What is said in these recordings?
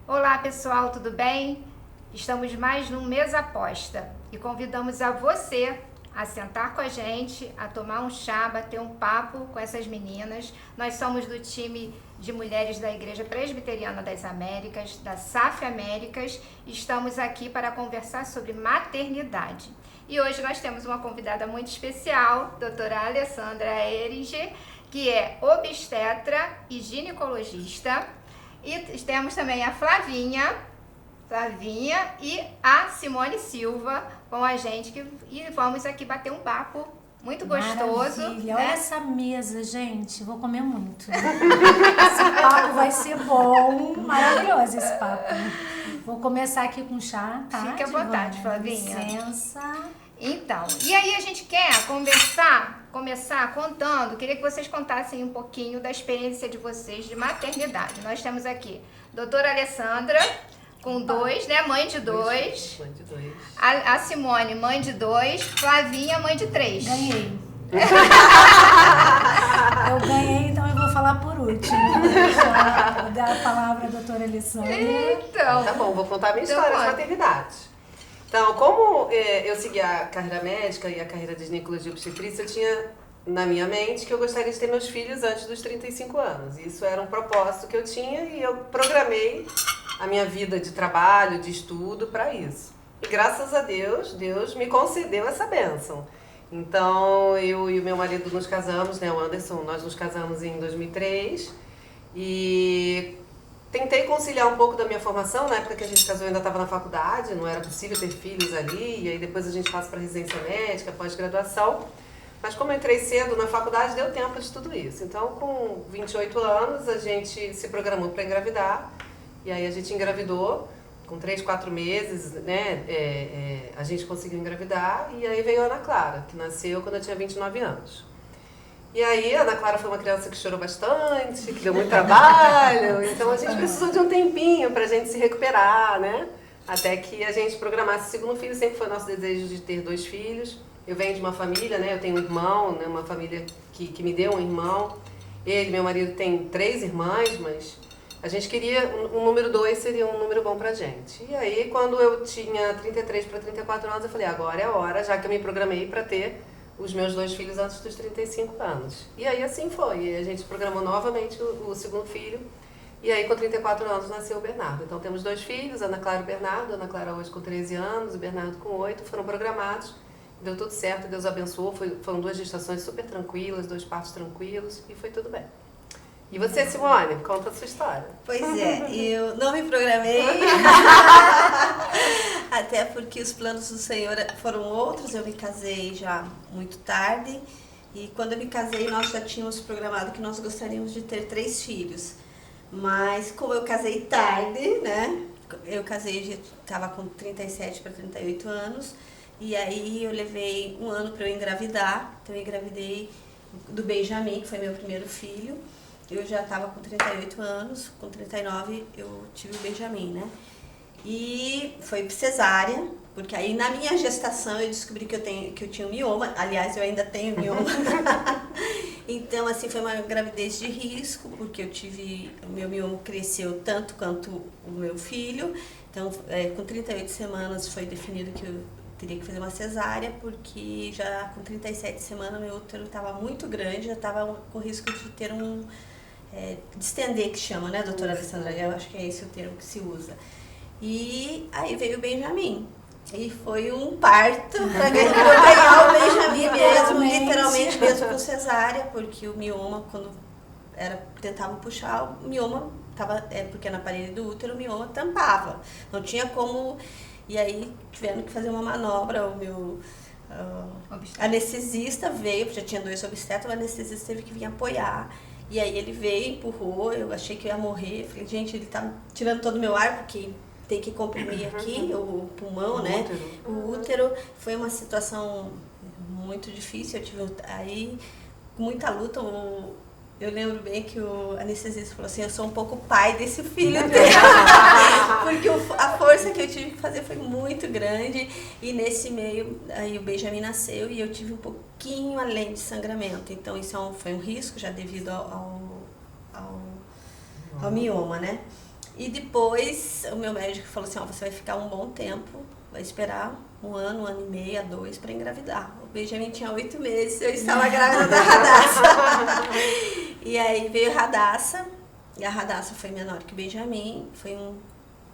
Olá pessoal, tudo bem? Estamos mais num Mesa Aposta e convidamos a você a sentar com a gente, a tomar um chá, bater um papo com essas meninas. Nós somos do time de mulheres da Igreja Presbiteriana das Américas, da SAF Américas, e estamos aqui para conversar sobre maternidade. E hoje nós temos uma convidada muito especial, doutora Alessandra Eringer, que é obstetra e ginecologista. E temos também a Flavinha e a Simone Silva com a gente e vamos aqui bater um papo muito gostoso. Maravilha. Olha essa mesa, gente. Vou comer muito. Esse papo vai ser bom. Maravilhoso esse papo. Vou começar aqui com chá, tá? Fique à vontade, Flavinha. Licença. Então, e aí a gente quer começar contando, queria que vocês contassem um pouquinho da experiência de vocês de maternidade. Nós temos aqui doutora Alessandra, com 2, né? Mãe de 2. Mãe de 2. A Simone, mãe de 2. Flavinha, mãe de 3. Ganhei. Eu ganhei, então eu vou falar por último. Vou dar a palavra à doutora Alessandra. Então. Tá bom, vou contar a minha história de maternidade. Então, como eu segui a carreira médica e a carreira de ginecologia e obstetrícia, eu tinha na minha mente que eu gostaria de ter meus filhos antes dos 35 anos. Isso era um propósito que eu tinha e eu programei a minha vida de trabalho, de estudo para isso. E graças a Deus, Deus me concedeu essa bênção. Então, eu e o meu marido nos casamos, né, o Anderson, nós nos casamos em 2003 e tentei conciliar um pouco da minha formação. Na época que a gente casou eu ainda estava na faculdade, não era possível ter filhos ali, e aí depois a gente passa para residência médica, pós-graduação. Mas como eu entrei cedo na faculdade, deu tempo de tudo isso. Então, com 28 anos, a gente se programou para engravidar, e aí a gente engravidou, com 3, 4 meses, né, a gente conseguiu engravidar, e aí veio a Ana Clara, que nasceu quando eu tinha 29 anos. E aí a Ana Clara foi uma criança que chorou bastante, que deu muito trabalho, então a gente precisou de um tempinho pra gente se recuperar, né? Até que a gente programasse o segundo filho. Sempre foi nosso desejo de ter 2 filhos. Eu venho de uma família, né? Eu tenho um irmão, né? Uma família que me deu um irmão. Ele, meu marido, tem 3 irmãs, mas a gente queria, um número 2 seria um número bom pra gente. E aí, quando eu tinha 33 para 34 anos, eu falei, agora é a hora, já que eu me programei pra ter os meus 2 filhos antes dos 35 anos. E aí assim foi, e a gente programou novamente o segundo filho, e aí com 34 anos nasceu o Bernardo. Então temos 2 filhos, Ana Clara e o Bernardo. Ana Clara hoje com 13 anos, o Bernardo com 8, foram programados, deu tudo certo, Deus abençoou, foram 2 gestações super tranquilas, 2 partos tranquilos, e foi tudo bem. E você, Simone, conta a sua história. Pois é, eu não me programei, até porque os planos do Senhor foram outros. Eu me casei já muito tarde, e quando eu me casei nós já tínhamos programado que nós gostaríamos de ter 3 filhos. Mas como eu casei tarde, né, eu casei, já estava com 37 para 38 anos, e aí eu levei um ano para eu engravidar. Então eu engravidei do Benjamin, que foi meu primeiro filho. Eu já estava com 38 anos, com 39 eu tive o Benjamin, né? E foi cesárea, porque aí na minha gestação eu descobri que eu tinha um mioma. Aliás, eu ainda tenho mioma. Então, assim, foi uma gravidez de risco, porque o meu mioma cresceu tanto quanto o meu filho. Então, com 38 semanas foi definido que eu teria que fazer uma cesárea, porque já com 37 semanas meu útero estava muito grande, já estava com risco de ter de estender, que chama, né, doutora Alessandra? Eu acho que é esse o termo que se usa. E aí veio o Benjamin. E foi um parto para ganhar o Benjamin mesmo, literalmente mesmo com cesárea, porque o mioma, quando tentavam puxar, o mioma porque na parede do útero o mioma tampava. Não tinha como. E aí tiveram que fazer uma manobra. O meu anestesista veio, já tinha 2 obstetras, o anestesista teve que vir apoiar. E aí ele veio, empurrou, eu achei que eu ia morrer. Falei, gente, ele tá tirando todo o meu ar, porque tem que comprimir aqui o pulmão, né? O útero. Foi uma situação muito difícil. Eu tive aí muita luta. Eu lembro bem que o anestesista falou assim, eu sou um pouco pai desse filho dele. Porque a força que eu tive que fazer foi muito grande. E nesse meio, aí o Benjamin nasceu e eu tive um pouquinho além de sangramento. Então isso foi um risco já devido ao mioma, né? E depois o meu médico falou assim, ó, você vai ficar um bom tempo, vai esperar 1 ano, 1 ano e meio, 2 para engravidar. O Benjamin tinha 8 meses, eu estava grávida da Radassa. E aí veio a Radassa, e a Radassa foi menor que o Benjamin, foi um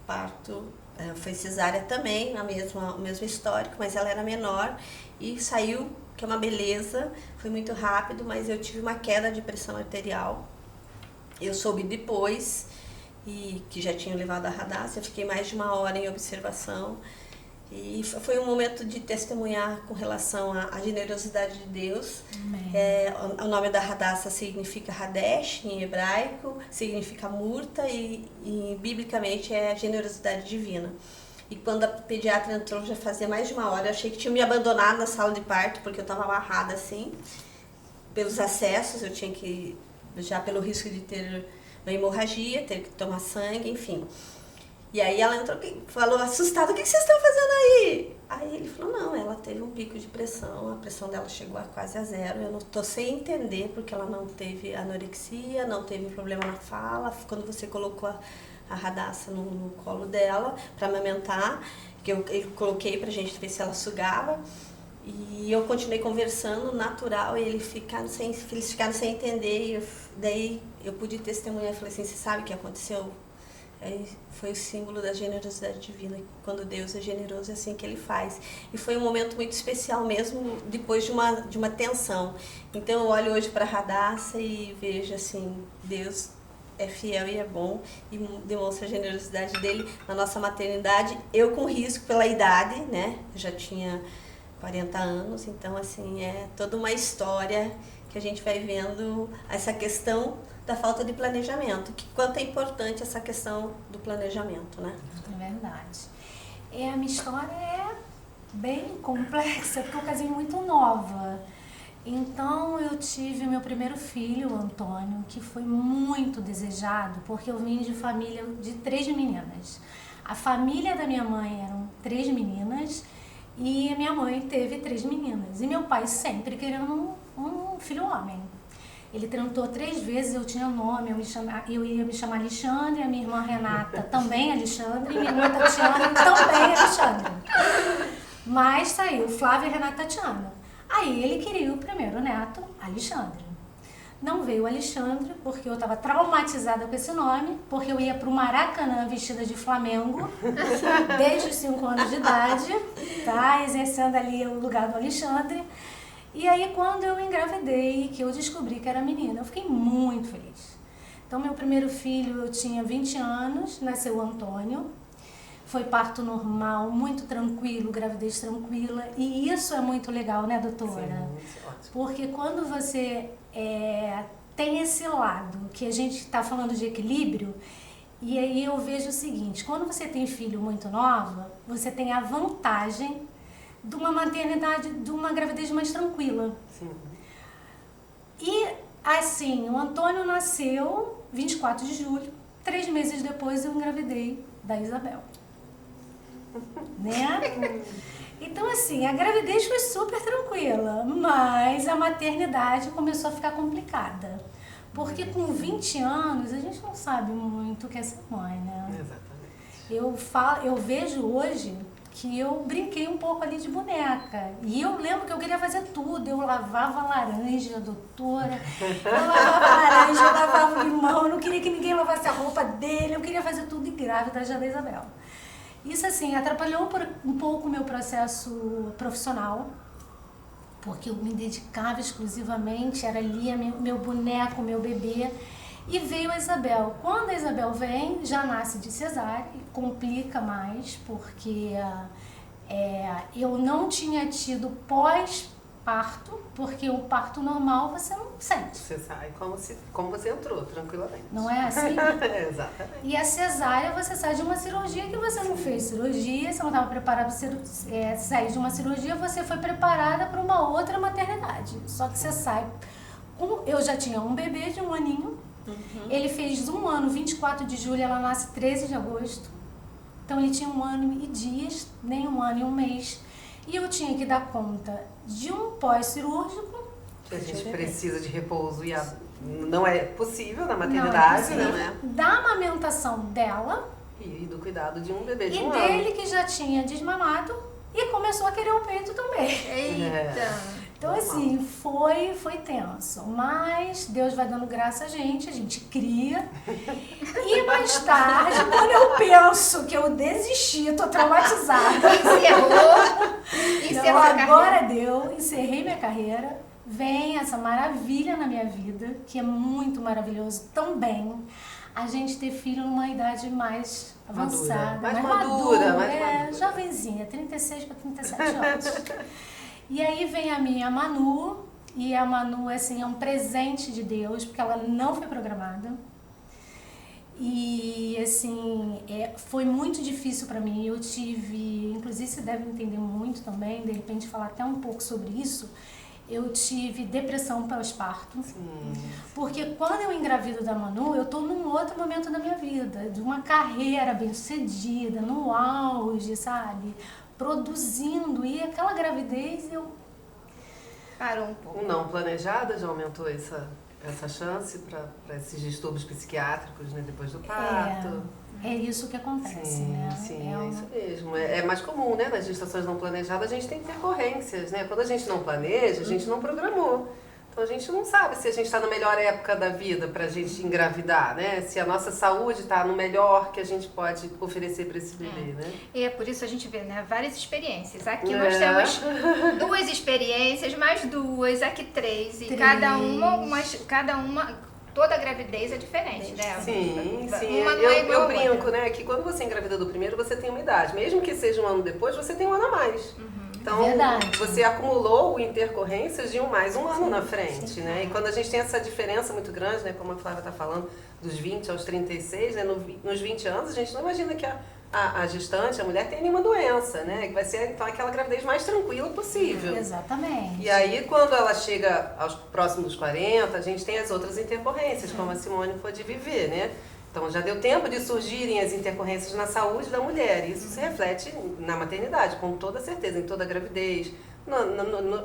parto, foi cesárea também, o mesmo histórico, mas ela era menor e saiu, que é uma beleza, foi muito rápido, mas eu tive uma queda de pressão arterial. Eu soube depois, e que já tinham levado a Radassa, eu fiquei mais de 1 hora em observação. E foi um momento de testemunhar com relação à generosidade de Deus. O nome da Radassa significa Hadesh, em hebraico, significa murta e biblicamente é generosidade divina. E quando a pediatra entrou, já fazia mais de 1 hora, eu achei que tinha me abandonado na sala de parto, porque eu estava amarrada assim, pelos acessos, eu tinha que, já pelo risco de ter uma hemorragia, ter que tomar sangue, enfim. E aí ela entrou e falou, assustada, o que vocês estão fazendo aí? Aí ele falou, não, ela teve um pico de pressão, a pressão dela chegou a quase a 0, eu não estou sem entender, porque ela não teve anorexia, não teve problema na fala, quando você colocou a Radassa no colo dela para amamentar, que eu coloquei pra gente ver se ela sugava, e eu continuei conversando, natural, e eles ficaram sem entender, e daí eu pude testemunhar, e falei assim, você sabe o que aconteceu? Aí foi o símbolo da generosidade divina. Quando Deus é generoso, é assim que Ele faz. E foi um momento muito especial mesmo, depois de uma tensão. Então eu olho hoje para a Radassa e vejo assim, Deus é fiel e é bom e demonstra a generosidade dele na nossa maternidade. Eu com risco pela idade, né? Eu já tinha 40 anos, então assim, é toda uma história que a gente vai vendo essa questão da falta de planejamento, que quanto é importante essa questão do planejamento, né? É verdade. A minha história é bem complexa, porque eu casei muito nova. Então eu tive o meu primeiro filho, o Antônio, que foi muito desejado, porque eu vim de família de 3 meninas. A família da minha mãe eram 3 meninas e a minha mãe teve 3 meninas. E meu pai sempre querendo um filho homem. Ele tentou 3 vezes, eu tinha nome, eu ia me chamar Alexandre, a minha irmã Renata também Alexandre, e minha irmã Tatiana também Alexandre. Mas saiu Flávia e Renata Tatiana. Aí ele queria o primeiro neto, Alexandre. Não veio o Alexandre, porque eu estava traumatizada com esse nome, porque eu ia para o Maracanã vestida de Flamengo, desde os 5 anos de idade, tá? Exercendo ali o lugar do Alexandre. E aí, quando eu engravidei, que eu descobri que era menina, eu fiquei muito feliz. Então, meu primeiro filho, eu tinha 20 anos, nasceu o Antônio. Foi parto normal, muito tranquilo, gravidez tranquila. E isso é muito legal, né, doutora? Sim, isso é ótimo. Porque quando você tem esse lado, que a gente está falando de equilíbrio, e aí eu vejo o seguinte, quando você tem filho muito nova, você tem a vantagem de uma maternidade, de uma gravidez mais tranquila. Sim. E assim, o Antônio nasceu 24 de julho, 3 meses depois eu engravidei da Isabel. Né? Então assim, a gravidez foi super tranquila, mas a maternidade começou a ficar complicada. Porque com 20 anos a gente não sabe muito o que é ser mãe, né? Exatamente. Eu vejo hoje que eu brinquei um pouco ali de boneca. E eu lembro que eu queria fazer tudo. Eu lavava laranja, doutora. Eu lavava laranja, eu lavava limão. Eu não queria que ninguém lavasse a roupa dele. Eu queria fazer tudo e grávida já da Isabel. Isso, assim, atrapalhou um pouco o meu processo profissional. Porque eu me dedicava exclusivamente, era ali meu boneco, meu bebê. E veio a Isabel. Quando a Isabel vem, já nasce de cesárea, complica mais, porque eu não tinha tido pós-parto, porque o parto normal você não sente. Você sai como você entrou, tranquilamente. Não é assim? Exatamente. E a cesárea, você sai de uma cirurgia que você não fez cirurgia, você não estava preparada para sair de uma cirurgia, você foi preparada para uma outra maternidade. Só que você sai... Eu já tinha um bebê de 1 aninho. Uhum. Ele fez 1 ano, 24 de julho, ela nasce 13 de agosto. Então ele tinha 1 ano e dias, nem 1 ano e 1 mês. E eu tinha que dar conta de um pós-cirúrgico que a gente precisa de repouso e não é possível na maternidade, não é né? Da amamentação dela E do cuidado de um bebê de e um dele ano. que já tinha desmamado e começou a querer o peito também. Eita! Então, assim, foi tenso. Mas Deus vai dando graça a gente cria. E mais tarde, quando eu penso que eu desisti, tô traumatizada. Encerrou a carreira. Agora deu, encerrei minha carreira. Vem essa maravilha na minha vida, que é muito maravilhoso também. A gente ter filho numa idade mais avançada, mais madura. Jovenzinha, 36 para 37 anos. E aí vem a minha Manu, e a Manu, assim, é um presente de Deus, porque ela não foi programada. E, assim, foi muito difícil para mim. Eu tive, inclusive você deve entender muito também, de repente falar até um pouco sobre isso, eu tive depressão pós-parto. Porque quando eu engravido da Manu, eu tô num outro momento da minha vida, de uma carreira bem-sucedida, no auge, sabe? Produzindo, e aquela gravidez eu... Parou um pouco. O não planejado já aumentou essa chance para esses distúrbios psiquiátricos, né, depois do parto. É isso que acontece, né? Sim, é isso mesmo. É mais comum, né? Nas gestações não planejadas a gente tem intercorrências, né? Quando a gente não planeja, a gente não programou. Então a gente não sabe se a gente está na melhor época da vida para a gente engravidar, né? Se a nossa saúde está no melhor que a gente pode oferecer para esse bebê, né? E é por isso a gente vê, né, várias experiências. Aqui nós temos 2 experiências, mais 2, aqui 3. E cada uma, toda gravidez é diferente, né? Sim. Uma não é igual Eu a outra. brinco, né? Que quando você engravida do primeiro, você tem uma idade. Mesmo que seja um ano depois, você tem um ano a mais. Então, Verdade. você acumulou intercorrências de mais um ano na frente, né? E quando a gente tem essa diferença muito grande, né? Como a Flávia está falando, dos 20 aos 36, né? Nos 20 anos, a gente não imagina que a gestante, a mulher, tem nenhuma doença, né? Que vai ser, então, aquela gravidez mais tranquila possível. Exatamente. E aí, quando ela chega aos próximos dos 40, a gente tem as outras intercorrências, como a Simone pôde viver, né? Então, já deu tempo de surgirem as intercorrências na saúde da mulher. Isso se reflete na maternidade, com toda certeza, em toda a gravidez,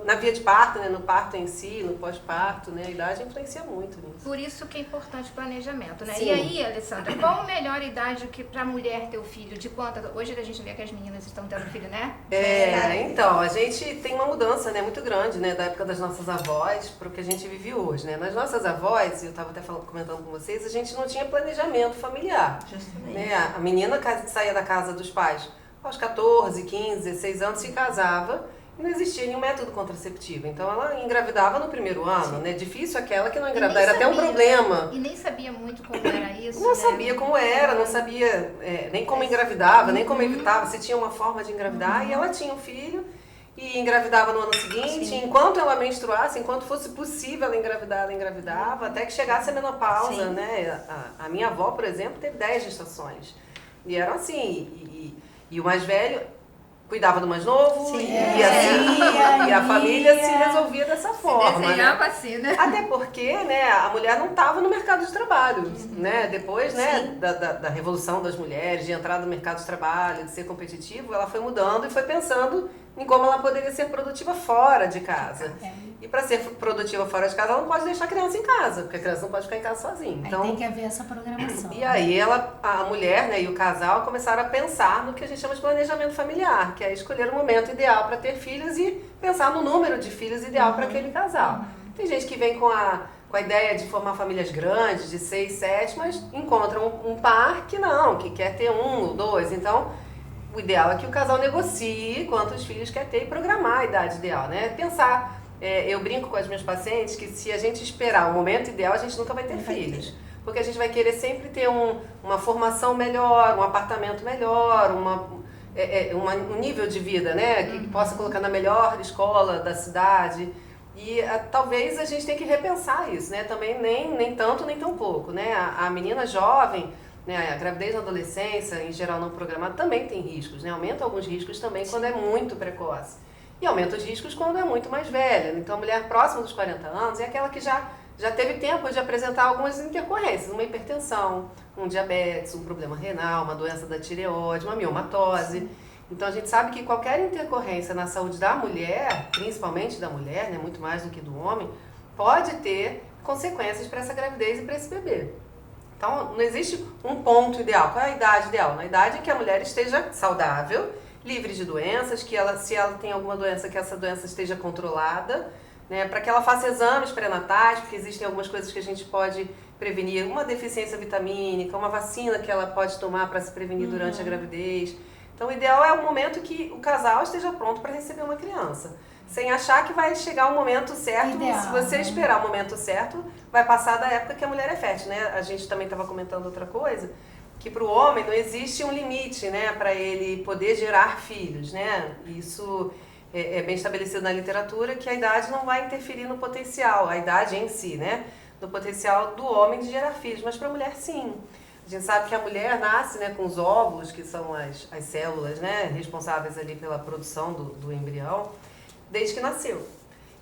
na via de parto, né? No parto em si, no pós-parto, né? A idade influencia muito nisso. Por isso que é importante o planejamento, né? Sim. E aí, Alessandra, qual a melhor idade para a mulher ter o filho? De quanto? Hoje a gente vê que as meninas estão tendo filho, né? Então, a gente tem uma mudança, né, muito grande, né, da época das nossas avós para o que a gente vive hoje, né? Nas nossas avós, eu estava até comentando com vocês, a gente não tinha planejamento familiar. Justamente. Né? A menina saía da casa dos pais aos 14, 15, 16 anos, se casava, e não existia nenhum método contraceptivo. Então ela engravidava no primeiro ano, né? Difícil aquela que não engravidava, era até um problema. E nem sabia muito como era isso, Não né? sabia como era, não sabia nem como engravidava, nem como evitava, se tinha uma forma de engravidar, e ela tinha um filho e engravidava no ano seguinte, enquanto ela menstruasse, enquanto fosse possível ela engravidava, até que chegasse a menopausa, né? A minha avó, por exemplo, teve 10 gestações. E eram assim, e o mais velho cuidava do mais novo, e a família se resolvia dessa forma. Desenhava assim, né? Até porque, né, a mulher não estava no mercado de trabalho, né? Depois, né, da revolução das mulheres, de entrar no mercado de trabalho, de ser competitivo, ela foi mudando e foi pensando em como ela poderia ser produtiva fora de casa. E para ser produtiva fora de casa, ela não pode deixar a criança em casa, porque a criança não pode ficar em casa sozinha. Então, tem que haver essa programação. E aí a mulher, né, e o casal começaram a pensar no que a gente chama de planejamento familiar, que é escolher o momento ideal para ter filhos e pensar no número de filhos ideal para aquele casal. Tem gente que vem com a ideia de formar famílias grandes, de 6, 7, mas encontra um par que não, que quer ter 1 ou 2. Então, o ideal é que o casal negocie quantos filhos quer ter e programar a idade ideal, né? Pensar, eu brinco com as minhas pacientes que se a gente esperar o momento ideal, a gente nunca vai ter filhos. Porque a gente vai querer sempre ter uma formação melhor, um apartamento melhor, um nível de vida, né? Que possa colocar na melhor escola da cidade. E talvez a gente tenha que repensar isso, né? Também nem tanto, nem tão pouco, né? A menina jovem, né? A gravidez na adolescência, em geral não programada, também tem riscos, né? Aumenta alguns riscos também quando é muito precoce. E aumenta os riscos quando é muito mais velha. Então a mulher próxima dos 40 anos é aquela que já teve tempo de apresentar algumas intercorrências, uma hipertensão, um diabetes, um problema renal, uma doença da tireoide, uma miomatose. Então a gente sabe que qualquer intercorrência na saúde da mulher, principalmente da mulher, né, muito mais do que do homem, pode ter consequências para essa gravidez e para esse bebê. Então, não existe um ponto ideal. Qual é a idade ideal? Na idade em que a mulher esteja saudável, livre de doenças, que ela, se ela tem alguma doença, que essa doença esteja controlada, né, para que ela faça exames pré-natais, porque existem algumas coisas que a gente pode prevenir, uma deficiência vitamínica, uma vacina que ela pode tomar para se prevenir durante a gravidez. Então, o ideal é o momento que o casal esteja pronto para receber uma criança. Sem achar que vai chegar o momento certo. Ideal, se você esperar o momento certo, vai passar da época que a mulher é fértil, né? A gente também estava comentando outra coisa, que para o homem não existe um limite, né, para ele poder gerar filhos, né? Isso é bem estabelecido na literatura, que a idade não vai interferir no potencial, a idade em si, né, no potencial do homem de gerar filhos, mas para a mulher sim. A gente sabe que a mulher nasce, né, com os óvulos, que são as células, né, responsáveis ali pela produção do embrião, desde que nasceu.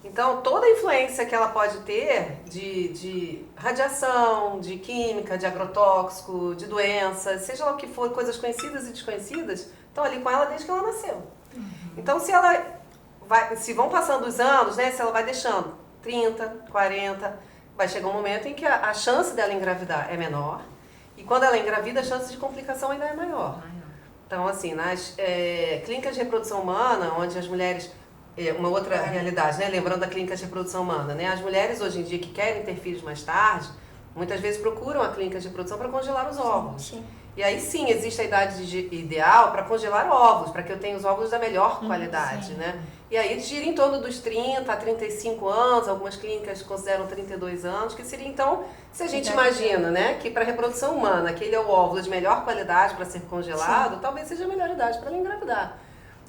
Então, toda a influência que ela pode ter de radiação, de química, de agrotóxico, de doenças, seja lá o que for, coisas conhecidas e desconhecidas, estão ali com ela desde que ela nasceu. Então, se vão passando os anos, né, se ela vai deixando 30, 40, vai chegar um momento em que a chance dela engravidar é menor, e quando ela engravida, a chance de complicação ainda é maior. Então, assim, nas clínicas de reprodução humana, onde as mulheres... uma outra realidade, né? Lembrando da clínica de reprodução humana, né? As mulheres hoje em dia que querem ter filhos mais tarde, muitas vezes procuram a clínica de reprodução para congelar os óvulos. Sim. E aí sim, existe a idade ideal para congelar óvulos, para que eu tenha os óvulos da melhor qualidade, né? E aí gira em torno dos 30 a 35 anos, algumas clínicas consideram 32 anos, que seria então, se a gente imagina, né, que para a reprodução humana, aquele é o óvulo de melhor qualidade para ser congelado, talvez seja a melhor idade para ela engravidar.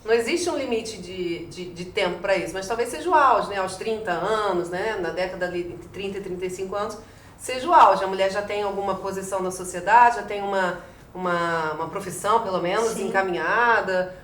Não existe um limite de tempo para isso, mas talvez seja o auge, né? Aos 30 anos, né? Na década ali, entre 30 e 35 anos, seja o auge. A mulher já tem alguma posição na sociedade, já tem uma profissão, pelo menos, encaminhada.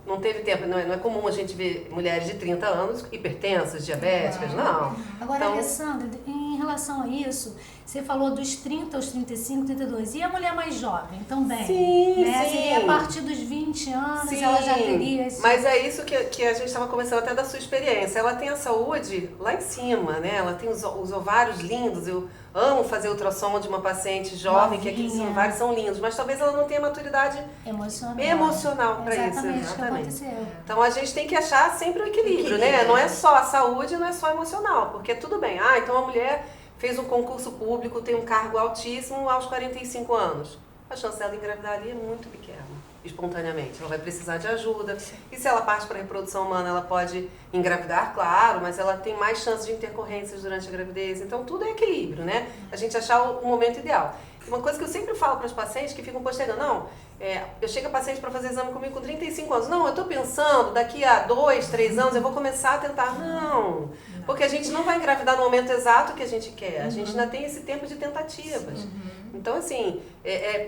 Não teve tempo, não é comum a gente ver mulheres de 30 anos hipertensas, diabéticas, não. Agora, então, Alessandra, em relação a isso, você falou dos 30 aos 35, 32. E a mulher mais jovem também? Sim, né? sim. Seria a partir dos 20 anos, ela já teria... Mas é isso que a gente estava conversando até da sua experiência. Ela tem a saúde lá em cima, né? Ela tem os ovários lindos. Eu amo fazer ultrassom de uma paciente jovem, que aqui os ovários são lindos. Mas talvez ela não tenha maturidade emocional para isso. Exatamente. Então a gente tem que achar sempre o equilíbrio, né? Não é só a saúde, não é só emocional. Porque tudo bem. Então a mulher fez um concurso público, tem um cargo altíssimo aos 45 anos. A chance dela engravidar ali é muito pequena, espontaneamente. Ela vai precisar de ajuda. E se ela parte para a reprodução humana, ela pode engravidar, claro, mas ela tem mais chances de intercorrências durante a gravidez. Então, tudo é equilíbrio, né? A gente achar o momento ideal. Uma coisa que eu sempre falo para os pacientes que ficam postergando, eu chego a paciente para fazer exame comigo com 35 anos. Não, eu estou pensando, daqui a 2, 3 anos eu vou começar a tentar. Não, porque a gente não vai engravidar no momento exato que a gente quer. A gente ainda tem esse tempo de tentativas. Então, assim,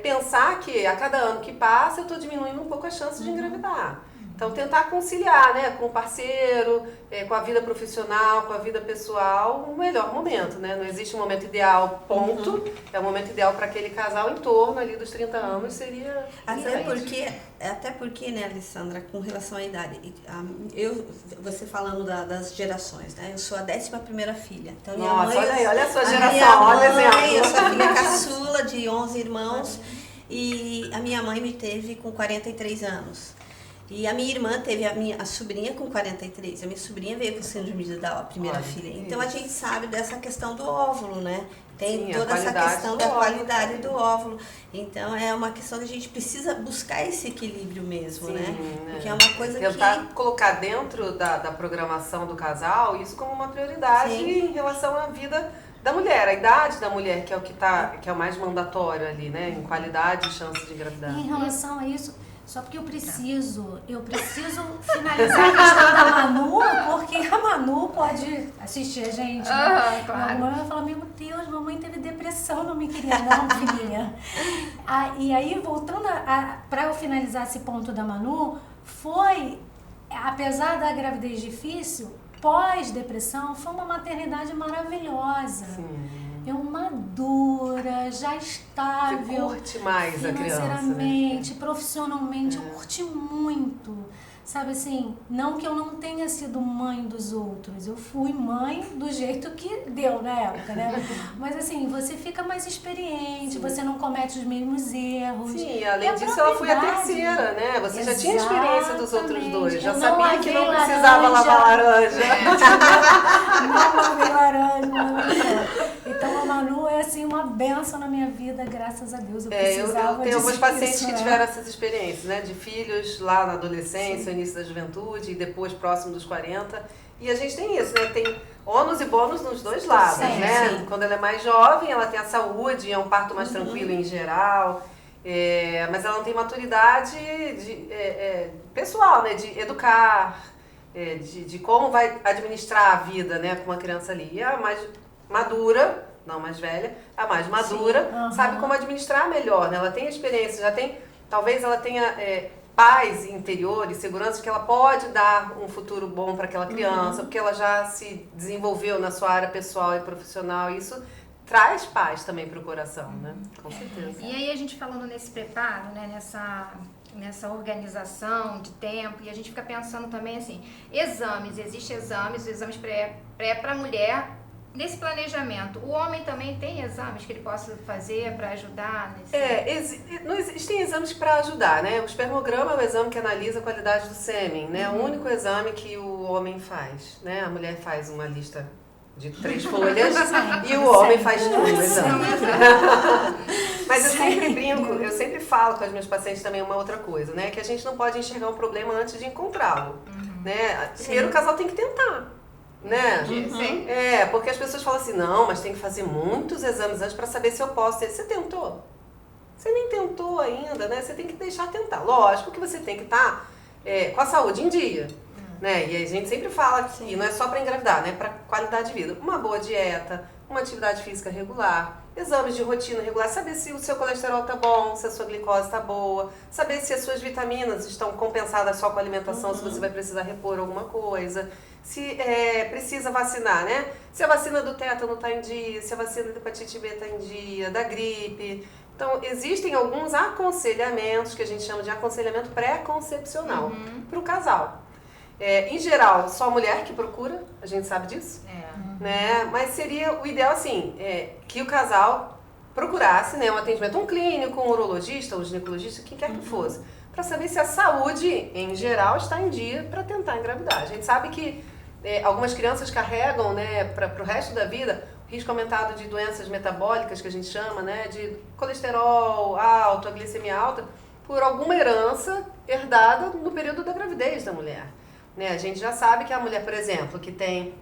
pensar que a cada ano que passa eu estou diminuindo um pouco a chance de engravidar. Então, tentar conciliar, né, com o parceiro, com a vida profissional, com a vida pessoal, o melhor momento, né? Não existe um momento ideal, ponto. É o momento ideal para aquele casal em torno ali dos 30 anos, seria... Até porque, né, Alessandra, com relação à idade, você falando das gerações, né? Eu sou a 11ª filha. Então, minha mãe, olha a sua geração, olha o exemplo. Eu sou filha caçula de 11 irmãos e a minha mãe me teve com 43 anos. E a minha irmã teve a sobrinha com 43. A minha sobrinha veio com síndrome de Down, a primeira filha. Então a gente sabe dessa questão do óvulo, né? Tem toda essa questão da qualidade do óvulo. Então é uma questão que a gente precisa buscar esse equilíbrio mesmo, né? Porque é uma coisa tentar colocar dentro da programação do casal isso como uma prioridade em relação à vida da mulher, a idade da mulher, que é o que é o mais mandatório ali, né? Em qualidade e chance de engravidar. Em relação a isso, só porque eu preciso finalizar a questão da Manu, porque a Manu pode assistir a gente. Né? Claro. A mamãe vai falar, meu Deus, mamãe teve depressão, não me queria não, filhinha. E aí, voltando para eu finalizar esse ponto da Manu, apesar da gravidez difícil, pós-depressão, foi uma maternidade maravilhosa. Sim. Eu madura, já estável. Você curte mais a criança, financeiramente, profissionalmente, eu curti muito. Sabe assim, não que eu não tenha sido mãe dos outros, eu fui mãe do jeito que deu na época, né? Mas assim, você fica mais experiente, você não comete os mesmos erros. Sim, além disso ela foi a terceira, né? Você já tinha experiência dos outros dois, já sabia que não precisava lavar laranja. Não lavei laranja, Então a Manu é assim uma benção na minha vida, graças a Deus. Eu tenho alguns pacientes que tiveram essas experiências, né? De filhos lá na adolescência, início da juventude e depois próximo dos 40. E a gente tem isso, né? Tem ônus e bônus nos dois lados, né? Sim. Quando ela é mais jovem, ela tem a saúde, é um parto mais tranquilo em geral, mas ela não tem maturidade pessoal, né? De educar, de como vai administrar a vida, né? Com uma criança ali. E a mais madura, não mais velha, a mais madura, sabe como administrar melhor, né? Ela tem experiência, já tem, talvez ela tenha paz interior e segurança que ela pode dar um futuro bom para aquela criança, porque ela já se desenvolveu na sua área pessoal e profissional, e isso traz paz também para o coração, né? Com certeza. E aí a gente falando nesse preparo, né, nessa organização de tempo, e a gente fica pensando também assim, existem exames pré para a mulher. Nesse planejamento, o homem também tem exames que ele possa fazer para ajudar? Não existem exames para ajudar, né? O espermograma é o exame que analisa a qualidade do sêmen, né? É o único exame que o homem faz, né? A mulher faz uma lista de 3 folhas e o homem faz tudo o exame. Mas eu sempre brinco, eu sempre falo com as minhas pacientes também uma outra coisa, né? Que a gente não pode enxergar um problema antes de encontrá-lo, né? Primeiro o casal tem que tentar. Né? Sim. Porque as pessoas falam assim, não, mas tem que fazer muitos exames antes para saber se eu posso ter. Você tentou? Você nem tentou ainda, né? Você tem que deixar tentar. Lógico que você tem que estar com a saúde em dia, né? E a gente sempre fala que não é só para engravidar, né? Para qualidade de vida. Uma boa dieta, uma atividade física regular, exames de rotina regular, saber se o seu colesterol tá bom, se a sua glicose tá boa, saber se as suas vitaminas estão compensadas só com a alimentação, se você vai precisar repor alguma coisa, se precisa vacinar, né? Se a vacina do tétano tá em dia, se a vacina da hepatite B tá em dia, da gripe. Então, existem alguns aconselhamentos que a gente chama de aconselhamento pré-concepcional para o casal. Em geral, só a mulher que procura, a gente sabe disso, né? Mas seria o ideal, assim, que o casal procurasse, né, um atendimento, um clínico, um urologista, um ginecologista, quem quer que fosse, para saber se a saúde, em geral, está em dia para tentar engravidar. A gente sabe que algumas crianças carregam, né, para o resto da vida, o risco aumentado de doenças metabólicas, que a gente chama, né, de colesterol alto, a glicemia alta, por alguma herança herdada no período da gravidez da mulher. Né? A gente já sabe que a mulher, por exemplo, que tem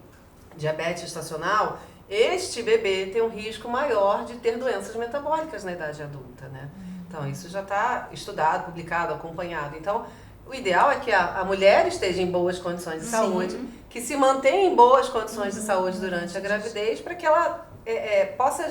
diabetes gestacional, este bebê tem um risco maior de ter doenças metabólicas na idade adulta, né? Então, isso já está estudado, publicado, acompanhado. Então, o ideal é que a mulher esteja em boas condições de saúde, que se mantenha em boas condições de saúde durante a gravidez, para que ela possa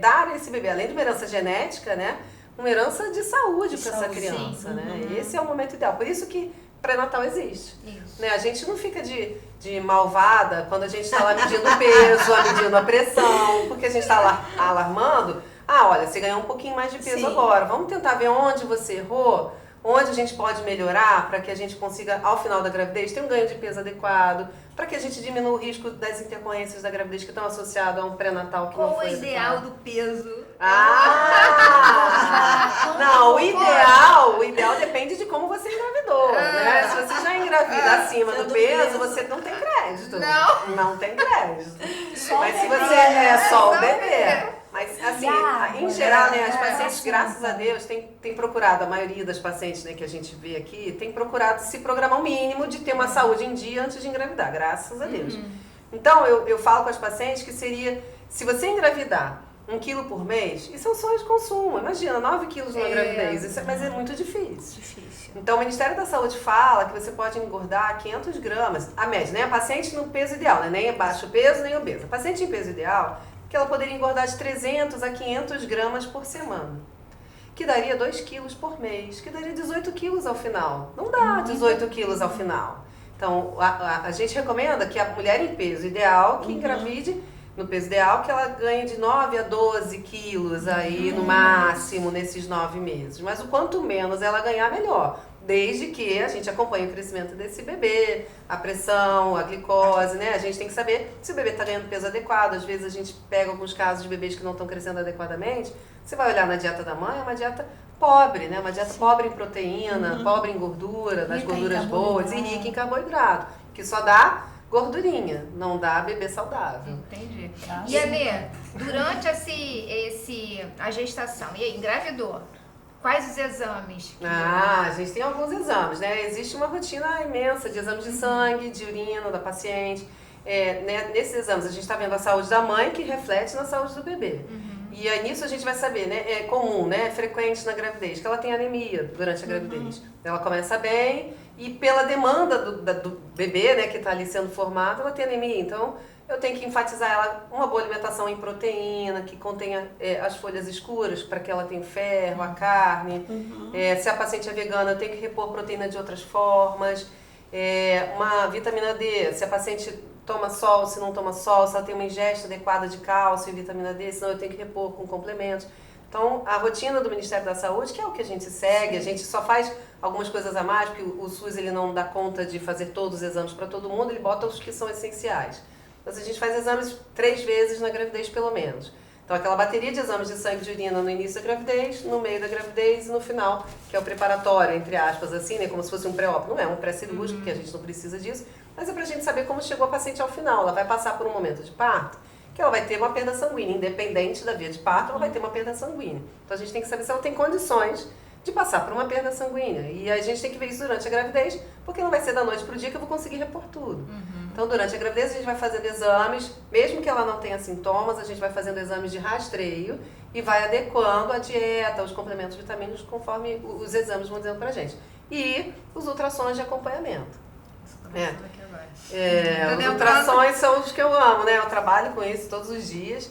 dar a esse bebê, além de uma herança genética, né, uma herança de saúde para essa criança, né? Esse é o momento ideal. Por isso que pré-natal existe. Né? A gente não fica de malvada quando a gente está lá medindo o peso, medindo a pressão, porque a gente está lá alarmando. Olha, você ganhou um pouquinho mais de peso agora. Vamos tentar ver onde você errou, onde a gente pode melhorar para que a gente consiga, ao final da gravidez, ter um ganho de peso adequado, para que a gente diminua o risco das intercorrências da gravidez que estão associadas a um pré-natal que não foi o ideal do peso? Não, o ideal depende de como você engravidou, né? Se você já engravida acima do peso, você não tem crédito. Não tem crédito. Mas se você é só o bebê. Mas, assim, em geral, né, as pacientes, graças a Deus, têm procurado, a maioria das pacientes, né, que a gente vê aqui, tem procurado se programar o mínimo de ter uma saúde em dia antes de engravidar, graças a Deus. Então, eu falo com as pacientes que seria, se você engravidar 1 quilo por mês, isso é um sonho de consumo. Imagina, 9 quilos numa gravidez, mas é muito difícil. Então, o Ministério da Saúde fala que você pode engordar 500 gramas, a média, né? A paciente no peso ideal, né? Nem baixo peso, nem obesa. A paciente em peso ideal, que ela poderia engordar de 300 a 500 gramas por semana, que daria 2 quilos por mês, que daria 18 quilos ao final. Não dá 18 quilos ao final. Então, a gente recomenda que a mulher em peso ideal, que engravide no peso ideal, que ela ganhe de 9 a 12 quilos aí no máximo nesses 9 meses. Mas o quanto menos ela ganhar, melhor. desde que a gente acompanhe o crescimento desse bebê, a pressão, a glicose, né? A gente tem que saber se o bebê está ganhando peso adequado. Às vezes a gente pega alguns casos de bebês que não estão crescendo adequadamente. Você vai olhar na dieta da mãe, é uma dieta pobre, né? Uma dieta pobre em proteína, pobre em gordura, nas gorduras boas e rica em carboidrato, que só dá gordurinha, não dá bebê saudável. Entendi. E Alê, durante a gestação, e aí, engravidou? Quais os exames? A gente tem alguns exames, né? Existe uma rotina imensa de exames de sangue, de urina da paciente. Né? Nesses exames a gente está vendo a saúde da mãe que reflete na saúde do bebê. E aí nisso a gente vai saber, né? É comum, né? É frequente na gravidez, que ela tem anemia durante a gravidez. Ela começa bem e pela demanda do bebê, né, que está ali sendo formado, ela tem anemia. Então eu tenho que enfatizar ela uma boa alimentação em proteína, que contenha as folhas escuras para que ela tenha ferro, a carne. Se a paciente é vegana, eu tenho que repor proteína de outras formas. Uma vitamina D, se a paciente toma sol, se não toma sol, se ela tem uma ingesta adequada de cálcio e vitamina D, senão eu tenho que repor com complementos. Então, a rotina do Ministério da Saúde, que é o que a gente segue, a gente só faz algumas coisas a mais, porque o SUS ele não dá conta de fazer todos os exames para todo mundo, ele bota os que são essenciais. Mas a gente faz exames 3 vezes na gravidez, pelo menos. Então, aquela bateria de exames de sangue e de urina no início da gravidez, no meio da gravidez e no final, que é o preparatório, entre aspas, assim, né? Como se fosse um pré-op. Não é um pré-cirúrgico, porque a gente não precisa disso, mas é pra gente saber como chegou a paciente ao final. Ela vai passar por um momento de parto, que ela vai ter uma perda sanguínea. Independente da via de parto, ela vai ter uma perda sanguínea. Então, a gente tem que saber se ela tem condições de passar por uma perda sanguínea. E a gente tem que ver isso durante a gravidez, porque não vai ser da noite pro dia que eu vou conseguir repor tudo. Então, durante a gravidez, a gente vai fazendo exames, mesmo que ela não tenha sintomas, a gente vai fazendo exames de rastreio e vai adequando a dieta, os complementos vitamínicos, conforme os exames vão dizendo pra gente. E os ultrassons de acompanhamento. Os ultrassons são os que eu amo, né? Eu trabalho com isso todos os dias.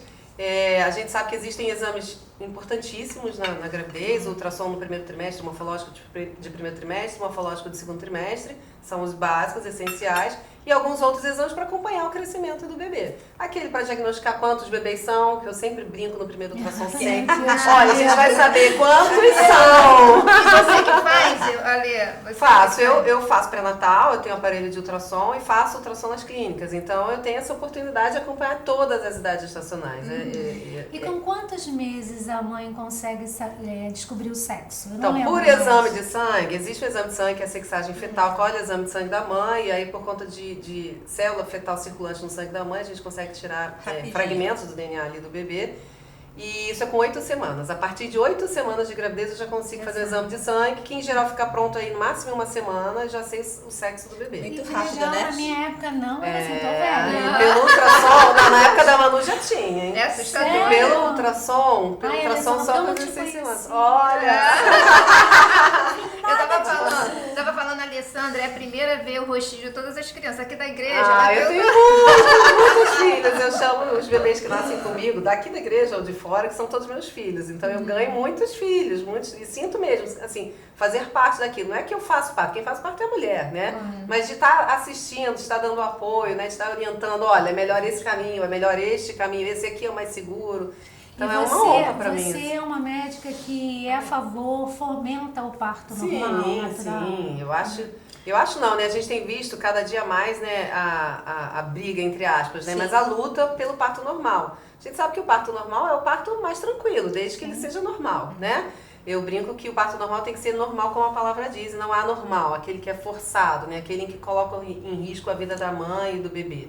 A gente sabe que existem exames importantíssimos na gravidez, o ultrassom no primeiro trimestre, o morfológico de primeiro trimestre, o morfológico de segundo trimestre, são os básicos, essenciais, e alguns outros exames para acompanhar o crescimento do bebê. Aquele para diagnosticar quantos bebês são, que eu sempre brinco no primeiro ultrassom, sempre. Olha, a gente vai saber quantos são. E você que faz, Alê? Faço, eu faço pré-natal, eu tenho aparelho de ultrassom e faço ultrassom nas clínicas. Então eu tenho essa oportunidade de acompanhar todas as idades gestacionais. E com quantos meses a mãe consegue descobrir o sexo? Então, por exame de sangue, existe o exame de sangue que é a sexagem fetal, colhe o exame de sangue da mãe, e aí por conta de célula fetal circulante no sangue da mãe, a gente consegue tirar fragmentos do DNA ali do bebê. E isso é com 8 semanas. A partir de 8 semanas de gravidez eu já consigo fazer o exame de sangue, que em geral fica pronto aí no máximo em 1 semana, já sei o sexo do bebê. Muito rápido, né? Na minha época não, mas assim, tô velha. Pelo ultrassom, na época da Manu já tinha, hein? É assustador. Pelo ultrassom só com 16 semanas. Olha! Eu tava falando, Alessandra, é a primeira a ver o rostinho de todas as crianças aqui da igreja. Eu tenho muitos filhos. Eu chamo os bebês que nascem comigo, daqui da igreja ou de fora, que são todos meus filhos. Então eu ganho muitos filhos, e sinto mesmo, assim, fazer parte daquilo. Não é que eu faço parte, quem faz parte é a mulher, né? Mas de estar assistindo, de estar dando apoio, né? De estar orientando, olha, é melhor esse caminho, é melhor este caminho, esse aqui é o mais seguro. Então é uma honra pra mim. Você é uma médica que é a favor, fomenta o parto normal, natural. Sim, eu acho não, né? A gente tem visto cada dia mais, né, a briga, entre aspas, né? Mas a luta pelo parto normal. A gente sabe que o parto normal é o parto mais tranquilo, desde que ele seja normal, né? Eu brinco que o parto normal tem que ser normal, como a palavra diz, e não anormal, aquele que é forçado, né? Aquele que coloca em risco a vida da mãe e do bebê.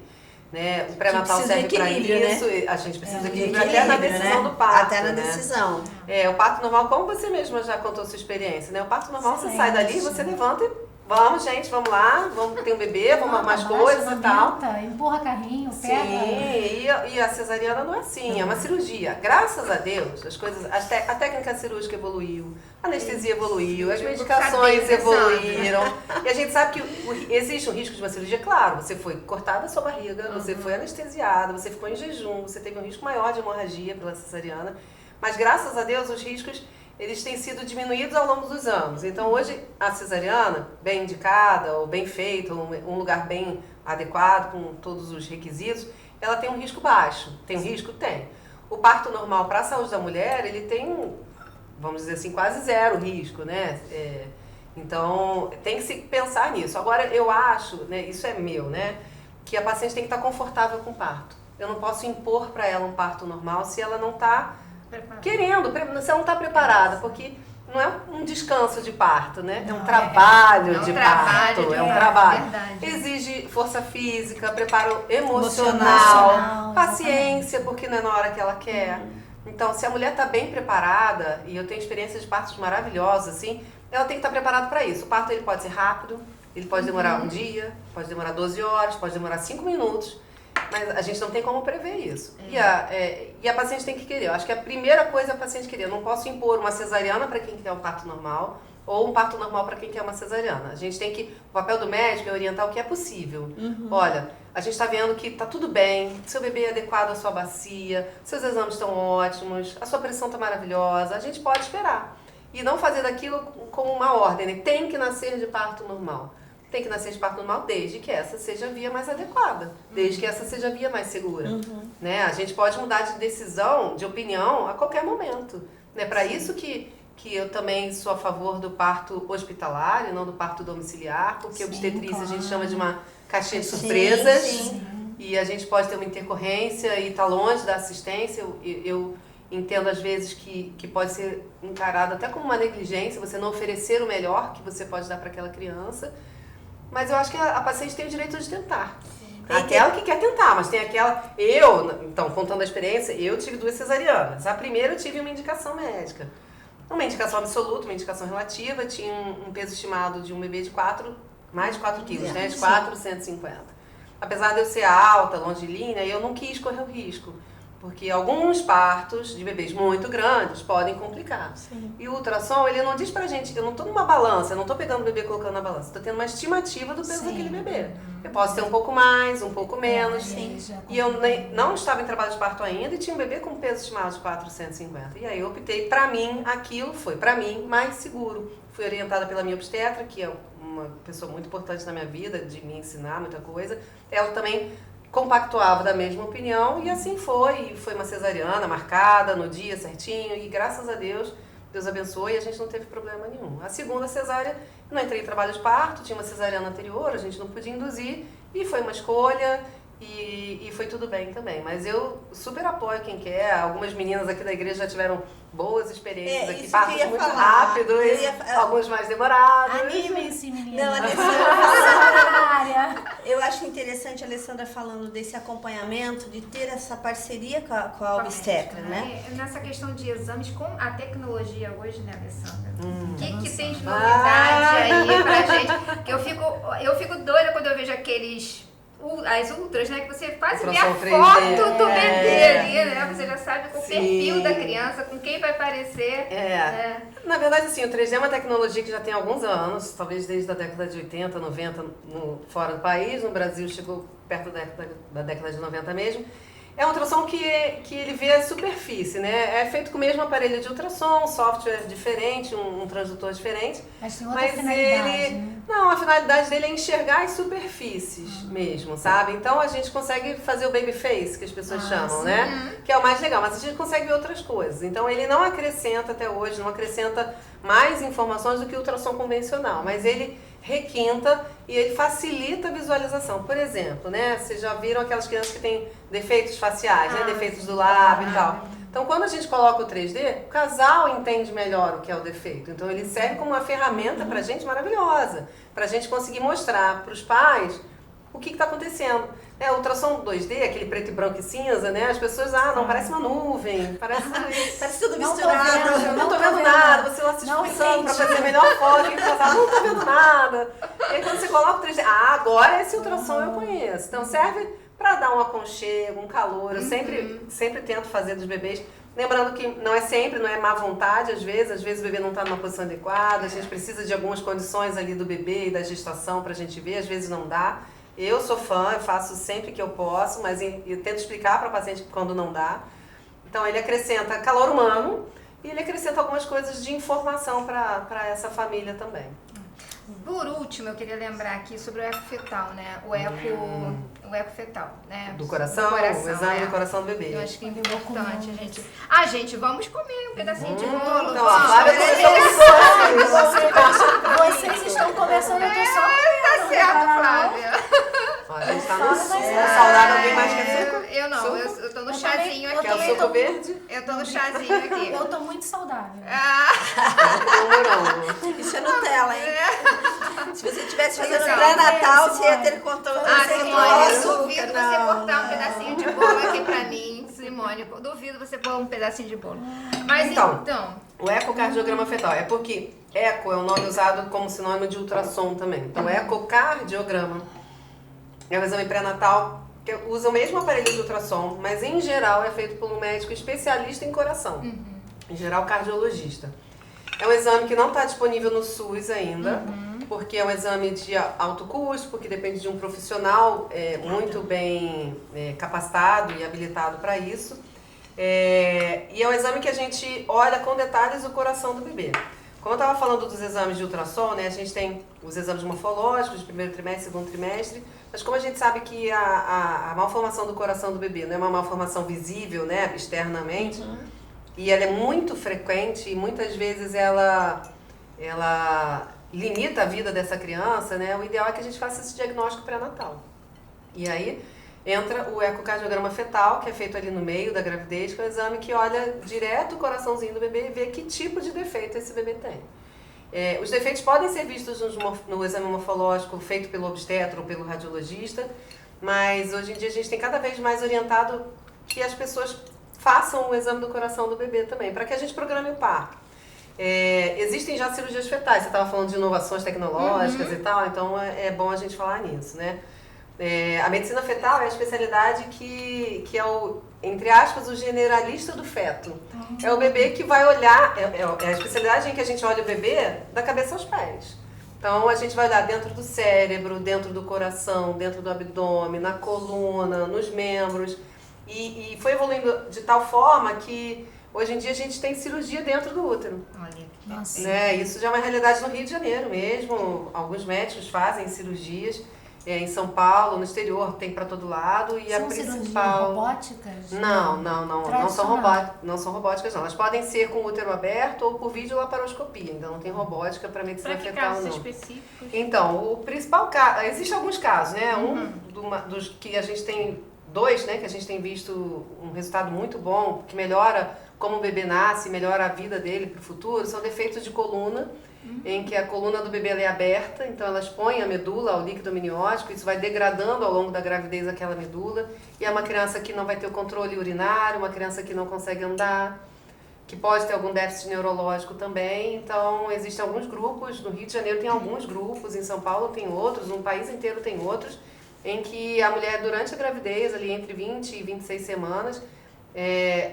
Né? O pré-natal serve para isso, né? A gente precisa de equilíbrio até na decisão, né? Do parto. Até na decisão. O parto normal, como você mesma já contou sua experiência, né? O parto normal, você sai dali, você levanta e vamos, gente, vamos lá, vamos ter um bebê, vamos arrumar as coisas e tal. Empurra carrinho, pega. Sim, e a cesariana não é assim, é uma cirurgia. Graças a Deus, as coisas, a técnica cirúrgica evoluiu, a anestesia evoluiu, as medicações evoluíram. E a gente sabe que existe um risco de uma cirurgia, claro, você foi cortada a sua barriga, você foi anestesiada, você ficou em jejum, você teve um risco maior de hemorragia pela cesariana. Mas graças a Deus os riscos eles têm sido diminuídos ao longo dos anos. Então hoje a cesariana, bem indicada, ou bem feita, um lugar bem adequado, com todos os requisitos, ela tem um risco baixo. Tem um risco? Tem. O parto normal para a saúde da mulher, ele tem, vamos dizer assim, quase zero risco, né? Então, tem que se pensar nisso. Agora, eu acho, né, isso é meu, né, que a paciente tem que estar confortável com o parto. Eu não posso impor para ela um parto normal se ela não está querendo, se ela não está preparada, porque não é um descanso de parto, né? É um trabalho de parto, é um trabalho. Exige força física, preparo emocional, paciência, porque não é na hora que ela quer. Então, se a mulher está bem preparada, e eu tenho experiências de partos maravilhosas, assim, ela tem que estar preparada para isso. O parto ele pode ser rápido, ele pode demorar um dia, pode demorar 12 horas, pode demorar 5 minutos, mas a gente não tem como prever isso. E a paciente tem que querer. Eu acho que a primeira coisa é a paciente querer. Eu não posso impor uma cesariana para quem quer um parto normal ou um parto normal para quem quer uma cesariana. A gente tem que... O papel do médico é orientar o que é possível. Olha, a gente está vendo que está tudo bem, seu bebê é adequado à sua bacia, seus exames estão ótimos, a sua pressão está maravilhosa, a gente pode esperar. E não fazer daquilo como uma ordem, né? Tem que nascer de parto normal. Tem que nascer de parto normal desde que essa seja a via mais adequada, desde que essa seja a via mais segura. Né? A gente pode mudar de decisão, de opinião, a qualquer momento. Né? Para isso que eu também sou a favor do parto hospitalar e não do parto domiciliar, porque obstetrícia a gente chama de uma caixinha de surpresas e a gente pode ter uma intercorrência e estar longe da assistência. Eu entendo às vezes que pode ser encarado até como uma negligência, você não oferecer o melhor que você pode dar para aquela criança. Mas eu acho que a paciente tem o direito de tentar. Aquela que quer tentar, mas tem aquela... Então, contando a experiência, eu tive 2 cesarianas. A primeira eu tive uma indicação médica. Uma indicação absoluta, uma indicação relativa. Tinha um peso estimado de um bebê de mais de 4 quilos, né? De 450. Apesar de eu ser alta, longilínea, eu não quis correr o risco. Porque alguns partos de bebês muito grandes podem complicar. E o ultrassom, ele não diz pra gente, eu não tô numa balança, eu não tô pegando o bebê e colocando na balança, tô tendo uma estimativa do peso daquele bebê. Eu posso ter um pouco mais, um pouco menos. E eu não estava em trabalho de parto ainda e tinha um bebê com peso estimado de 450. E aí eu optei, pra mim, aquilo foi, pra mim, mais seguro. Fui orientada pela minha obstetra, que é uma pessoa muito importante na minha vida, de me ensinar muita coisa. Ela também compactuava da mesma opinião e assim foi. E foi uma cesariana marcada no dia certinho e graças a Deus, Deus abençoe e a gente não teve problema nenhum. A segunda cesárea, eu não entrei em trabalho de parto, tinha uma cesariana anterior, a gente não podia induzir e foi uma escolha e foi tudo bem também. Mas eu super apoio quem quer. Algumas meninas aqui da igreja já tiveram boas experiências aqui, partos muito rápidos, alguns mais demorados. Animem-se, meninas. Não, eu acho interessante a Alessandra falando desse acompanhamento, de ter essa parceria com a obstetra, né? Nessa questão de exames, com a tecnologia hoje, né, Alessandra? O que tem de novidade aí pra gente? Que eu fico doida quando eu vejo as ultras, né? Que você faz ver a foto do bebê ali, né? Você já sabe com o perfil da criança, com quem vai aparecer. Na verdade, assim, o 3D é uma tecnologia que já tem alguns anos, talvez desde a década de 80, 90 fora do país. No Brasil chegou perto da década de 90 mesmo. É um ultrassom que ele vê a superfície, né? É feito com o mesmo aparelho de ultrassom, software diferente, um transdutor diferente. Mas tem outra finalidade, né? Não, a finalidade dele é enxergar as superfícies mesmo, sabe? Então a gente consegue fazer o baby face, que as pessoas chamam, né? Que é o mais legal, mas a gente consegue ver outras coisas. Então ele não acrescenta até hoje, não acrescenta mais informações do que o ultrassom convencional, mas ele requinta e ele facilita a visualização. Por exemplo, né? Vocês já viram aquelas crianças que têm defeitos faciais, né? Defeitos do lábio e tal. Então, quando a gente coloca o 3D, o casal entende melhor o que é o defeito. Então, ele serve como uma ferramenta pra gente maravilhosa, pra gente conseguir mostrar pros pais o que está acontecendo. O ultrassom 2D, aquele preto e branco e cinza, né? As pessoas, não, parece uma nuvem, parece tudo misturado. Não tô vendo nada, você lá se esforçando para fazer a melhor foto, e não tô vendo nada. E aí quando você coloca o 3D, agora esse ultrassom eu conheço. Então serve para dar um aconchego, um calor. Eu sempre tento fazer dos bebês. Lembrando que não é sempre, não é má vontade, às vezes o bebê não está numa posição adequada, a gente precisa de algumas condições ali do bebê e da gestação para a gente ver, às vezes não dá. Eu sou fã, eu faço sempre que eu posso, mas eu tento explicar para o paciente quando não dá. Então ele acrescenta calor humano e ele acrescenta algumas coisas de informação para essa família também. Por último, eu queria lembrar aqui sobre o eco fetal, né? O eco fetal, né? Do coração, o exame do coração do bebê. Eu acho que é importante, gente. Gente, vamos comer um pedacinho de bolo. Então, a Flávia Vocês estão conversando, eu tô só Tá certo, Flávia. A gente tá no suco. Saudável, alguém mais quer suco? Eu não, eu tô no chazinho aqui. Quer o suco verde? Eu tô no chazinho aqui. Eu tô muito saudável. Isso é Nutella, hein? Se você tivesse fazendo Legal. pré-natal, você ia ter controle. Simone, eu duvido você cortar um pedacinho de bolo aqui pra mim, Simone. Eu duvido você pôr um pedacinho de bolo. Mas então, o ecocardiograma fetal é porque eco é um nome usado como sinônimo de ultrassom também. Então, ecocardiograma é um exame pré-natal que usa o mesmo aparelho de ultrassom, mas em geral é feito por um médico especialista em coração, em geral cardiologista. É um exame que não está disponível no SUS ainda, porque é um exame de alto custo, porque depende de um profissional muito bem capacitado e habilitado para isso. E é um exame que a gente olha com detalhes o coração do bebê. Como eu estava falando dos exames de ultrassom, né, a gente tem os exames morfológicos de primeiro trimestre, segundo trimestre, mas como a gente sabe que a malformação do coração do bebê não é uma malformação visível, né, externamente, e ela é muito frequente e muitas vezes ela limita a vida dessa criança, né, o ideal é que a gente faça esse diagnóstico pré-natal. E aí entra o ecocardiograma fetal, que é feito ali no meio da gravidez, que é um exame que olha direto o coraçãozinho do bebê e vê que tipo de defeito esse bebê tem. Os defeitos podem ser vistos no exame morfológico feito pelo obstetra ou pelo radiologista, mas hoje em dia a gente tem cada vez mais orientado que as pessoas façam o exame do coração do bebê também, para que a gente programe o parto. Existem já cirurgias fetais, você estava falando de inovações tecnológicas e tal, então é bom a gente falar nisso, né? A medicina fetal é a especialidade que é o, entre aspas, o generalista do feto. É o bebê que vai olhar, é a especialidade em que a gente olha o bebê da cabeça aos pés. Então a gente vai olhar dentro do cérebro, dentro do coração, dentro do abdômen, na coluna, nos membros. E foi evoluindo de tal forma que hoje em dia a gente tem cirurgia dentro do útero. olha, Nossa. Né? Isso já é uma realidade no Rio de Janeiro mesmo. Alguns médicos fazem cirurgias. Em São Paulo, no exterior, tem para todo lado. E São a cirurgias principal... robóticas? Não são robóticas, não. Elas podem ser com o útero aberto ou por videolaparoscopia. Então não tem robótica para medicina para que fetal, casos não. específicos? Então, o principal caso... Existem alguns casos, né? Dos que a gente tem... Dois, né? Que a gente tem visto um resultado muito bom, que melhora como o bebê nasce, melhora a vida dele para o futuro, são defeitos de coluna, em que a coluna do bebê é aberta, então ela expõe a medula ao líquido amniótico, isso vai degradando ao longo da gravidez aquela medula, e é uma criança que não vai ter o controle urinário, uma criança que não consegue andar, que pode ter algum déficit neurológico também. Então existem alguns grupos, no Rio de Janeiro tem alguns grupos, em São Paulo tem outros, no país inteiro tem outros, em que a mulher durante a gravidez, ali entre 20 e 26 semanas,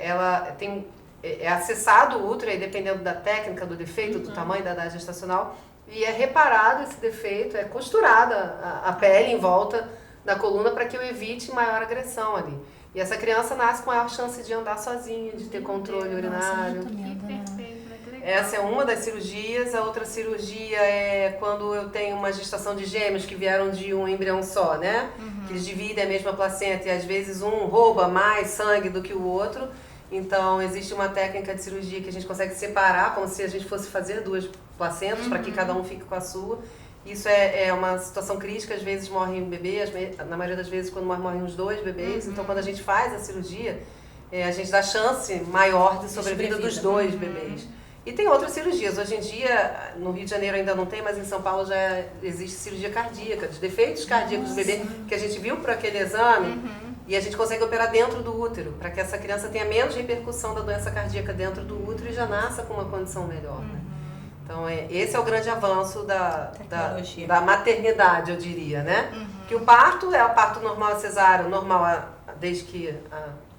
ela tem... É acessado o útero, aí dependendo da técnica, do defeito, do tamanho da idade gestacional, e é reparado esse defeito, é costurada a pele em volta da coluna para que eu evite maior agressão ali. E essa criança nasce com maior chance de andar sozinha, de ter controle urinário. Essa é uma das cirurgias. A outra cirurgia é quando eu tenho uma gestação de gêmeos que vieram de um embrião só, né? Que eles dividem a mesma placenta e às vezes um rouba mais sangue do que o outro. Então, existe uma técnica de cirurgia que a gente consegue separar, como se a gente fosse fazer duas placentas, para que cada um fique com a sua. Isso é uma situação crítica, às vezes morre um bebê, na maioria das vezes quando morrem os dois bebês. Então, quando a gente faz a cirurgia, a gente dá chance maior de sobrevida dos dois bebês. E tem outras cirurgias. Hoje em dia, no Rio de Janeiro ainda não tem, mas em São Paulo já existe cirurgia cardíaca, de defeitos cardíacos do bebê, que a gente viu por aquele exame. E a gente consegue operar dentro do útero, para que essa criança tenha menos repercussão da doença cardíaca dentro do útero e já nasça com uma condição melhor. Né? Então, esse é o grande avanço da maternidade, eu diria, né? Que o parto é o parto normal, cesáreo, normal desde que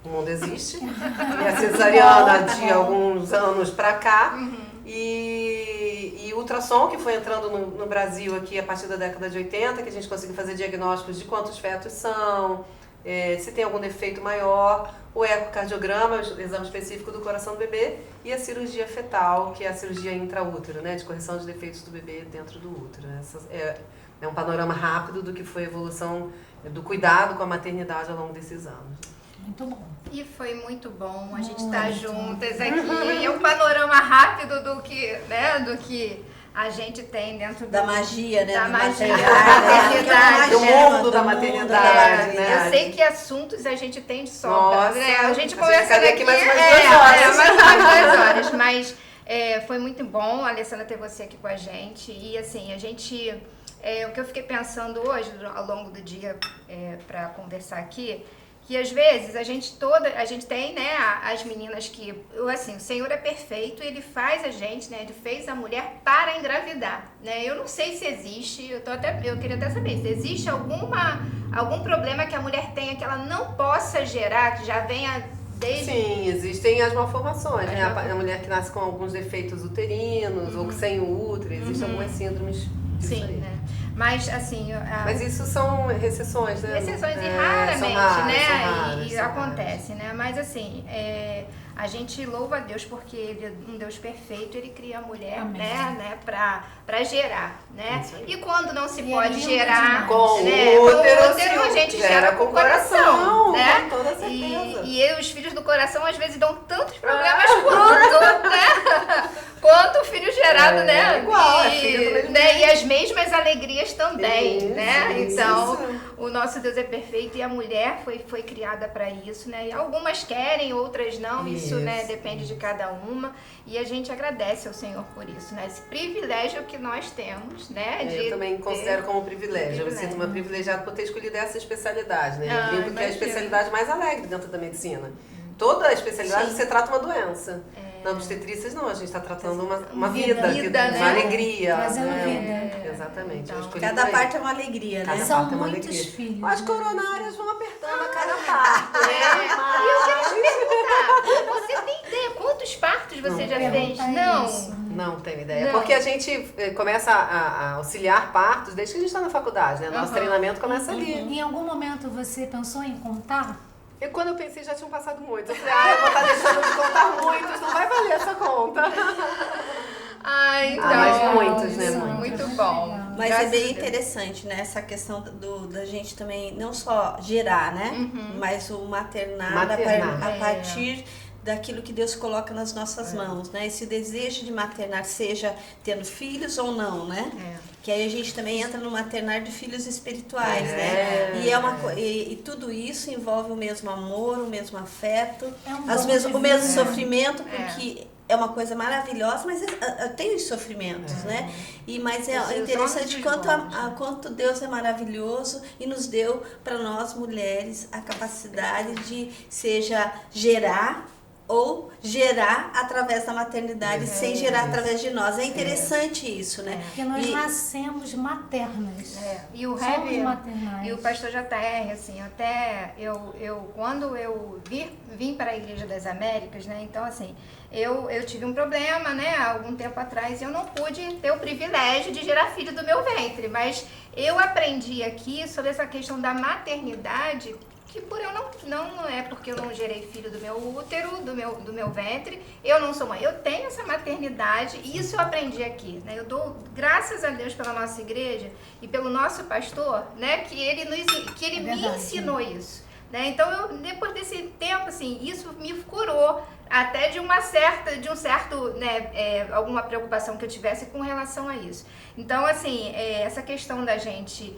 o mundo existe. E a cesariana de alguns anos para cá. E o ultrassom, que foi entrando no Brasil aqui a partir da década de 80, que a gente conseguiu fazer diagnósticos de quantos fetos são, se tem algum defeito maior, o ecocardiograma, o exame específico do coração do bebê, e a cirurgia fetal, que é a cirurgia intraútero, né, de correção de defeitos do bebê dentro do útero. Essa é um panorama rápido do que foi a evolução do cuidado com a maternidade ao longo desses anos. Muito bom. E foi muito bom a gente estar juntas aqui. E um panorama rápido do que a gente tem dentro da magia, né? Da magia, maternidade, do mundo da maternidade, né? Eu sei que assuntos a gente tem de sobra. Nossa, né? A gente conversa aqui mais umas 2 horas. mais umas 2 horas, mas foi muito bom, Alessandra, ter você aqui com a gente. E assim, a gente... o que eu fiquei pensando hoje, ao longo do dia, para conversar aqui, que às vezes a gente tem, né, as meninas que, assim, o Senhor é perfeito, Ele faz a gente, né, Ele fez a mulher para engravidar, né? Eu não sei se existe, eu queria até saber, se existe algum problema que a mulher tenha que ela não possa gerar, que já venha desde... Sim, existem as malformações, né? A mulher que nasce com alguns defeitos uterinos, ou sem o útero, existem algumas síndromes disso Sim, aí. né? Mas, assim... Mas isso são recessões, né? Recessões e raramente, são raras, né? São raras, e acontece, né? Mas, assim, a gente louva a Deus porque Ele é um Deus perfeito, Ele cria a mulher, né? Pra gerar, né? E quando não se pode gerar... Com né? o útero, a gente gera com o coração, né? Com toda certeza. E os filhos do coração, às vezes, dão tantos problemas quanto, né? Quanto o filho gerado, né? Igual, filho do né? E as mesmas alegrias também, isso, né? Isso. Então, o nosso Deus é perfeito e a mulher foi criada para isso, né? E algumas querem, outras não, isso, né? Depende de cada uma. E a gente agradece ao Senhor por isso, né? Esse privilégio que nós temos, né? Eu também considero como privilégio. Eu me sinto uma privilegiada por ter escolhido essa especialidade, né? Eu brinco que é a especialidade mais alegre dentro da medicina. Toda a especialidade você trata uma doença. Na obstetrícia não, a gente está tratando uma vida, né? uma alegria. Trazendo né? vida. Exatamente. Então, cada parte é uma alegria, né? São muitos filhos. As coronárias vão apertando a cada parte. E eu quero te perguntar, você tem ideia quantos partos você já fez? Não tenho ideia. Porque a gente começa a auxiliar partos desde que a gente está na faculdade, né? Nosso treinamento começa ali. Em algum momento você pensou em contar? E quando eu pensei, já tinham passado muitos. Eu falei, eu vou estar deixando de contar muitos, não vai valer essa conta. Então, mas muitos, né? Muito bom. Mas é bem interessante, né? Essa questão da gente também não só gerar, né? Mas o maternar. A partir daquilo que Deus coloca nas nossas mãos, né? Esse desejo de maternar, seja tendo filhos ou não, né? Que aí a gente também entra no maternar de filhos espirituais, né? E tudo isso envolve o mesmo amor, o mesmo afeto, o mesmo sofrimento, porque é uma coisa maravilhosa, mas tem os sofrimentos, né? Mas é interessante quanto Deus é maravilhoso e nos deu para nós mulheres a capacidade de seja gerar ou gerar através da maternidade sem gerar através de nós. É interessante isso, né? Porque nós nascemos maternas. E o somos maternais. E o pastor JR, assim, até quando eu vim para a Igreja das Américas, né? Então, assim, eu tive um problema, né? Há algum tempo atrás, eu não pude ter o privilégio de gerar filho do meu ventre, mas eu aprendi aqui sobre essa questão da maternidade, que por eu não é porque eu não gerei filho do meu útero, do meu ventre, eu não sou mãe. Eu tenho essa maternidade e isso eu aprendi aqui, né? Eu dou graças a Deus pela nossa igreja e pelo nosso pastor, né? Que ele me ensinou isso, né? Então depois desse tempo, assim, isso me curou até de um certo, né, alguma preocupação que eu tivesse com relação a isso. Então, assim, essa questão da gente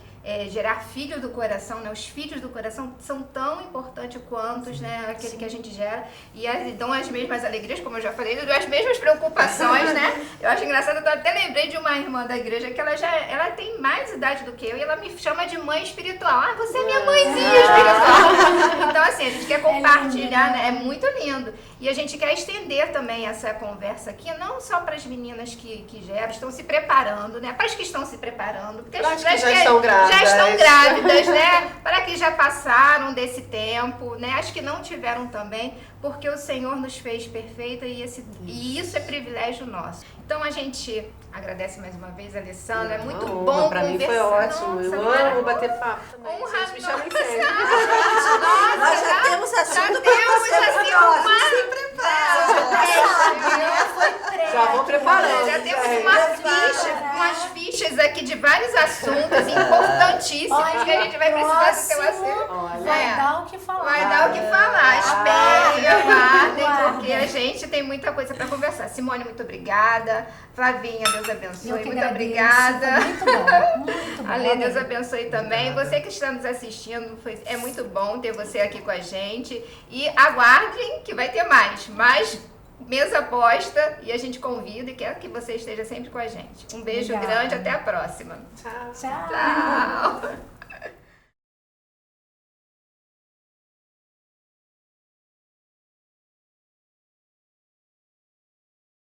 gerar filho do coração, né? Os filhos do coração são tão importantes quanto, né, aquele que a gente gera e dão as mesmas alegrias, como eu já falei, as mesmas preocupações, né? Eu acho engraçado, eu até lembrei de uma irmã da igreja que ela tem mais idade do que eu e ela me chama de mãe espiritual. Ah, você é minha mãezinha espiritual. Então, assim, a gente quer compartilhar, né? É muito lindo. E a gente quer estender também essa conversa aqui, não só para as meninas que geram, estão se preparando, né? Para as que estão se preparando, porque já estão grávidas. já estão grávidas, né? Para que já passaram desse tempo, né? As que não tiveram também, porque o Senhor nos fez perfeita e isso é privilégio nosso. Então a gente agradece mais uma vez, Alessandra. É muito bom pra conversar. Mim foi ótimo. Nossa, eu amo bater papo também. Honra, Gente, me chama em sério. Nós já temos assunto para temos assim uma... Se prepara. Foi pré. Já vou preparando. Já temos gente. umas fichas aqui de vários assuntos importantíssimos que a gente vai precisar do seu acervo. Vai dar o que falar. Vai dar o que falar. Esperem, aguardem, porque a gente tem muita coisa para conversar. Simone, muito obrigada. Flavinha, Deus abençoe. Muito obrigada. Foi muito bom. Muito bom. Ale, Deus abençoe também. Você que está nos assistindo, é muito bom ter você aqui com a gente. E aguardem que vai ter mais mesa posta e a gente convida e quer que você esteja sempre com a gente. Um beijo grande, até a próxima. Tchau. Tchau. Tchau.